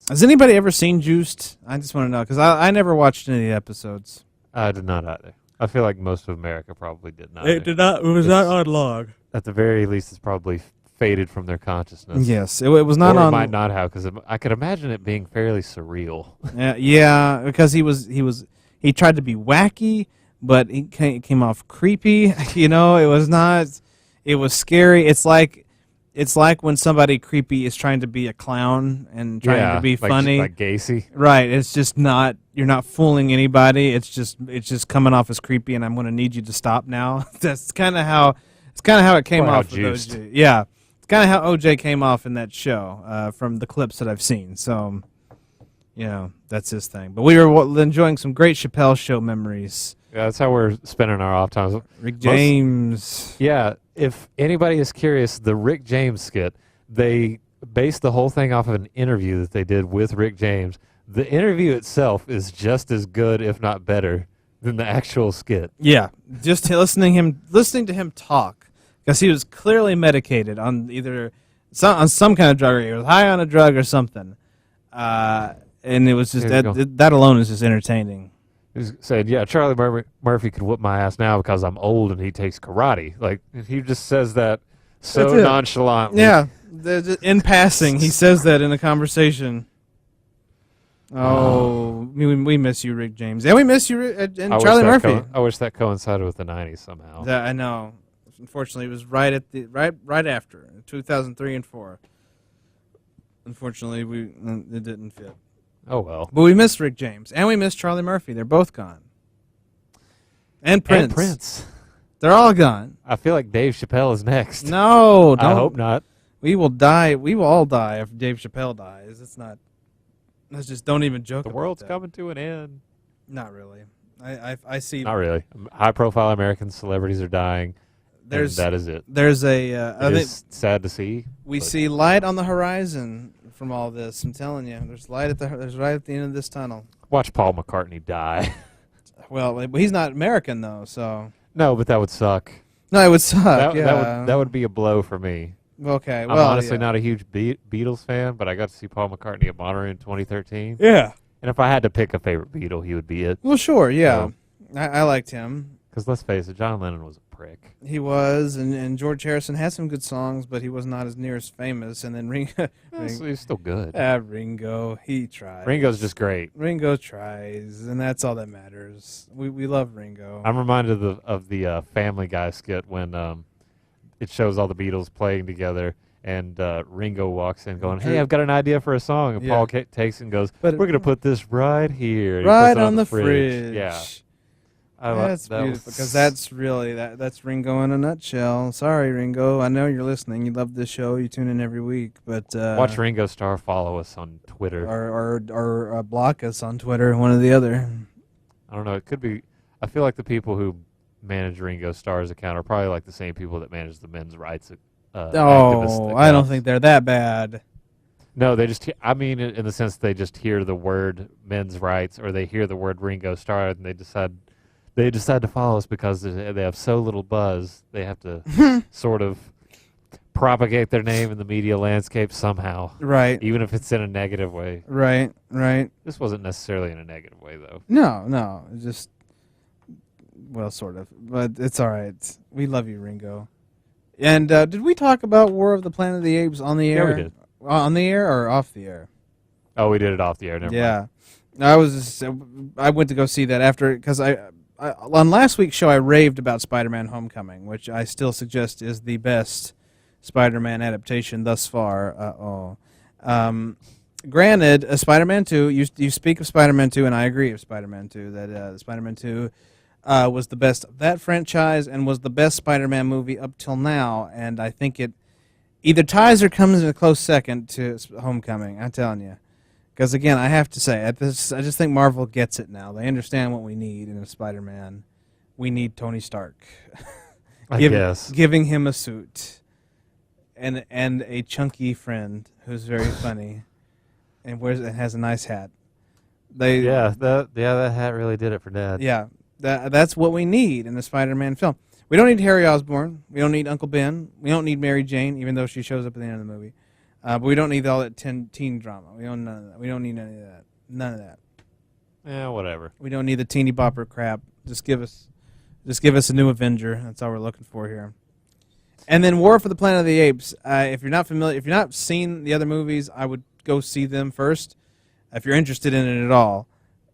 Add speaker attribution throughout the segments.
Speaker 1: Has anybody ever seen Juiced? I just want to know because I never watched any of the episodes.
Speaker 2: I did not either. I feel like most of America probably did not.
Speaker 1: It did not. It was not on log.
Speaker 2: At the very least, it's probably faded from their consciousness.
Speaker 1: Yes, it was not
Speaker 2: or
Speaker 1: on.
Speaker 2: It might not have, because I could imagine it being fairly surreal.
Speaker 1: Yeah, because he tried to be wacky, but he came off creepy. You know, it was not. It was scary. It's like when somebody creepy is trying to be a clown and trying to be funny,
Speaker 2: like Gacy.
Speaker 1: Right? It's just not. You're not fooling anybody. It's just coming off as creepy, and I'm going to need you to stop now. That's kind of how. It's kind of how it came off with OJ. Yeah, it's kind of how OJ came off in that show from the clips that I've seen. So, you know, that's his thing. But we were enjoying some great Chapelle show memories.
Speaker 2: Yeah, that's how we're spending our off times.
Speaker 1: Rick James.
Speaker 2: Yeah, if anybody is curious, the Rick James skit, they based the whole thing off of an interview that they did with Rick James. The interview itself is just as good, if not better, than the actual skit.
Speaker 1: Yeah, just listening to him talk, because he was clearly medicated on on some kind of drug, or he was high on a drug or something, and it was just that alone is just entertaining.
Speaker 2: He said, "Yeah, Charlie Murphy could whoop my ass now because I'm old and he takes karate." Like he just says that so nonchalantly.
Speaker 1: Yeah, in passing, he says that in a conversation. Oh, we miss you, Rick James. Yeah, we miss you, and Charlie Murphy.
Speaker 2: I wish that coincided with the 90s somehow.
Speaker 1: I know. Unfortunately, it was right after 2003 and 4. Unfortunately, it didn't fit.
Speaker 2: Oh well.
Speaker 1: But we miss Rick James and we miss Charlie Murphy. They're both gone. And Prince. They're all gone.
Speaker 2: I feel like Dave Chapelle is next.
Speaker 1: No, don't.
Speaker 2: I hope not.
Speaker 1: We will die. We will all die if Dave Chapelle dies. It's not. Let's just don't even joke.
Speaker 2: The world's coming to an end.
Speaker 1: Not really. I see.
Speaker 2: Not really. High-profile American celebrities are dying. That is it.
Speaker 1: There's
Speaker 2: it's sad to see.
Speaker 1: We see light on the horizon from all this. I'm telling you, there's light there's right at the end of this tunnel.
Speaker 2: Watch Paul McCartney die.
Speaker 1: Well, he's not American though, so.
Speaker 2: No, but that would suck.
Speaker 1: No, it would suck.
Speaker 2: That would be a blow for me.
Speaker 1: Okay,
Speaker 2: well, I'm honestly not a huge Beatles fan, but I got to see Paul McCartney at Monterey in 2013.
Speaker 1: Yeah.
Speaker 2: And if I had to pick a favorite Beatle, he would be it.
Speaker 1: Well, sure, yeah. So, I liked him.
Speaker 2: Because let's face it, John Lennon was a prick.
Speaker 1: He was, and George Harrison had some good songs, but he was not as near as famous. And then Ringo.
Speaker 2: He's still good.
Speaker 1: Ringo, he tries.
Speaker 2: Ringo's just great.
Speaker 1: Ringo tries, and that's all that matters. We love Ringo.
Speaker 2: I'm reminded of the Family Guy skit when it shows all the Beatles playing together, and Ringo walks in going, "Hey, I've got an idea for a song." And Paul takes it and goes, "We're going to put this right here." And
Speaker 1: right on the fridge.
Speaker 2: Yeah.
Speaker 1: That's beautiful, because that's really that's Ringo in a nutshell. Sorry, Ringo. I know you're listening. You love this show. You tune in every week, but
Speaker 2: watch Ringo Starr follow us on Twitter
Speaker 1: or block us on Twitter. One or the other.
Speaker 2: I don't know. It could be. I feel like the people who manage Ringo Starr's account are probably like the same people that manage the men's rights. Activist
Speaker 1: I don't think they're that bad.
Speaker 2: No, they just. I mean, in the sense they just hear the word men's rights, or they hear the word Ringo Starr, and they decide to follow us because they have so little buzz. They have to sort of propagate their name in the media landscape somehow.
Speaker 1: Right.
Speaker 2: Even if it's in a negative way.
Speaker 1: Right.
Speaker 2: This wasn't necessarily in a negative way, though.
Speaker 1: No. Just, well, sort of. But it's all right. We love you, Ringo. And did we talk about War of the Planet of the Apes on the air?
Speaker 2: Yeah, we did.
Speaker 1: On the air or off the air?
Speaker 2: Oh, we did it off the air. Never mind.
Speaker 1: I went to go see that after, because on last week's show I raved about Spider-Man Homecoming, which I still suggest is the best Spider-Man adaptation thus far. Granted, Spider-Man 2, you speak of Spider-Man 2, and I agree with Spider-Man 2, that Spider-Man 2 was the best of that franchise and was the best Spider-Man movie up till now, and I think it either ties or comes in a close second to Homecoming, I'm telling you. Because, again, I have to say, I just think Marvel gets it now. They understand what we need in a Spider-Man. We need Tony Stark.
Speaker 2: I guess.
Speaker 1: Giving him a suit and a chunky friend who's very funny and has a nice hat.
Speaker 2: That hat really did it for Dad.
Speaker 1: Yeah, that's what we need in a Spider-Man film. We don't need Harry Osborn. We don't need Uncle Ben. We don't need Mary Jane, even though she shows up at the end of the movie. But we don't need all that teen drama. We don't none of that. We don't need any of that. None of that.
Speaker 2: Yeah, whatever.
Speaker 1: We don't need the teeny bopper crap. Just give us a new Avenger. That's all we're looking for here. And then War for the Planet of the Apes. If you're not familiar, if you're not seen the other movies, I would go see them first. If you're interested in it at all,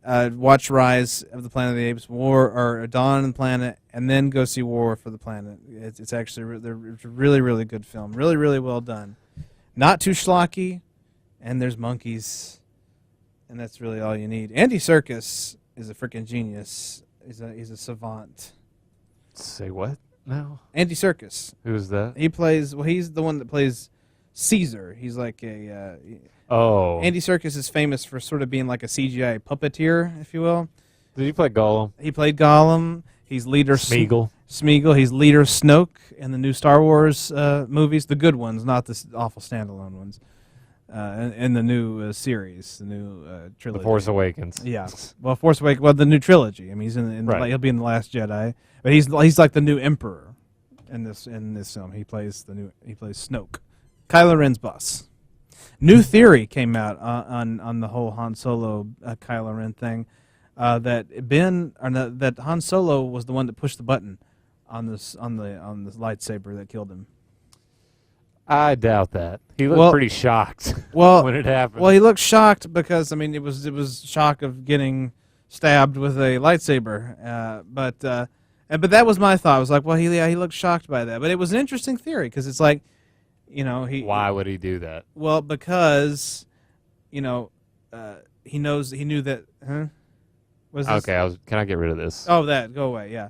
Speaker 1: watch Rise of the Planet of the Apes, War or Dawn of the Planet, and then go see War for the Planet. It's actually it's a really, really good film. Really, really well done. Not too schlocky, and there's monkeys, and that's really all you need. Andy Serkis is a freaking genius. He's a savant.
Speaker 2: Say what now?
Speaker 1: Andy Serkis.
Speaker 2: Who's that?
Speaker 1: He's the one that plays Caesar. He's like Andy Serkis is famous for sort of being like a CGI puppeteer, if you will.
Speaker 2: Did he play Gollum?
Speaker 1: He played Gollum. He's leader
Speaker 2: Smeagol.
Speaker 1: Smeagol. He's leader Snoke in the new Star Wars movies, the good ones, not the awful standalone ones. In the new series, the new trilogy.
Speaker 2: The Force Awakens.
Speaker 1: Yeah. Well, Force Awakens. Well, the new trilogy. I mean, he's
Speaker 2: Right.
Speaker 1: He'll be in the Last Jedi, but he's like the new Emperor in this film. He plays Snoke. Kylo Ren's boss. New theory came out on the whole Han Solo Kylo Ren thing. That Han Solo was the one that pushed the button on the lightsaber that killed him.
Speaker 2: I doubt that. He looked pretty shocked when it happened.
Speaker 1: Well, he looked shocked because it was shock of getting stabbed with a lightsaber. But that was my thought. I was like, well, he looked shocked by that. But it was an interesting theory because it's like,
Speaker 2: why would he do that?
Speaker 1: Well, because he knew that. Huh?
Speaker 2: Okay, can I get rid of this?
Speaker 1: Oh, that go away. Yeah.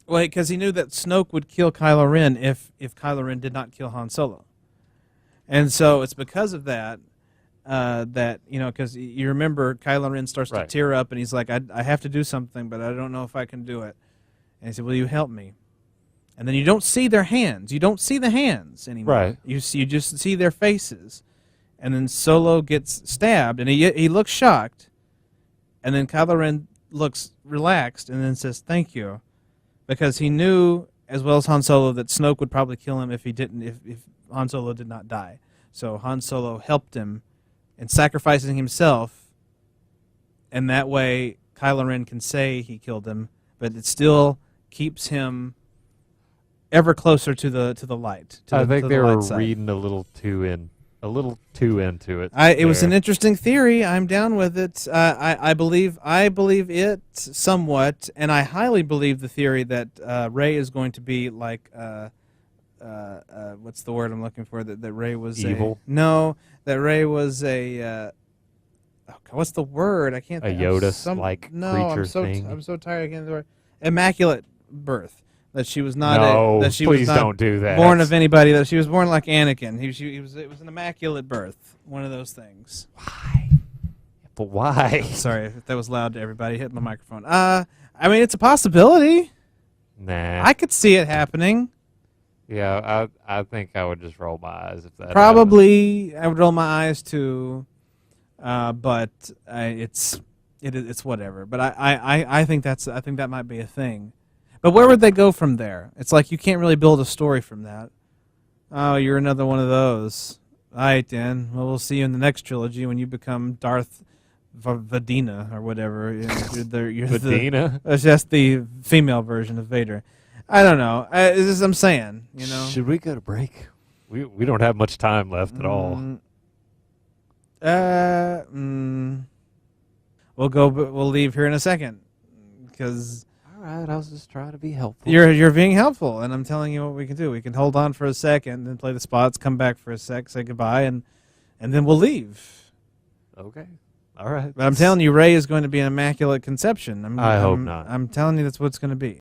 Speaker 1: Well, because he knew that Snoke would kill Kylo Ren if Kylo Ren did not kill Han Solo, and so it's because of that because you remember Kylo Ren starts to tear up and he's like, I have to do something, but I don't know if I can do it. And he said, "Will you help me?" And then you don't see their hands. You don't see the hands anymore.
Speaker 2: Right.
Speaker 1: You just see their faces, and then Solo gets stabbed and he looks shocked, and then Kylo Ren looks relaxed and then says, "Thank you." Because he knew, as well as Han Solo, that Snoke would probably kill him if Han Solo did not die. So Han Solo helped him in sacrificing himself, and that way Kylo Ren can say he killed him, but it still keeps him ever closer to the light.
Speaker 2: I think they were reading a little too into it.
Speaker 1: It was an interesting theory. I'm down with it. I believe it somewhat, and I highly believe the theory that Rey is going to be like what's the word I'm looking for? That Rey was
Speaker 2: evil.
Speaker 1: That Rey was a what's the word? I can't.
Speaker 2: A Yoda-like creature thing.
Speaker 1: I'm so tired. I can't think of the word. Immaculate birth. That she was not.
Speaker 2: Please don't do that.
Speaker 1: Born of anybody. That she was born like Anakin. It was an immaculate birth. One of those things.
Speaker 2: Why? But why?
Speaker 1: Sorry if that was loud to everybody. Hit my microphone. I mean, it's a possibility.
Speaker 2: Nah.
Speaker 1: I could see it happening.
Speaker 2: Yeah, I think I would just roll my eyes if that.
Speaker 1: Probably, happened. I would roll my eyes too. But it's whatever. But I think that might be a thing. But where would they go from there? It's like you can't really build a story from that. Oh, you're another one of those. All right, then. Well, we'll see you in the next trilogy when you become Darth Vadina or whatever. You're
Speaker 2: Vadina?
Speaker 1: That's the female version of Vader. I don't know. I'm saying,
Speaker 2: Should we go to break? We don't have much time left at all.
Speaker 1: We'll leave here in a second because.
Speaker 2: All right, I was just trying to be helpful.
Speaker 1: You're being helpful, and I'm telling you what we can do. We can hold on for a second, then play the spots, come back for a sec, say goodbye, and then we'll leave.
Speaker 2: Okay. All right.
Speaker 1: But I'm telling you, Rey is going to be an immaculate conception.
Speaker 2: I hope not.
Speaker 1: I'm telling you that's what it's going to be.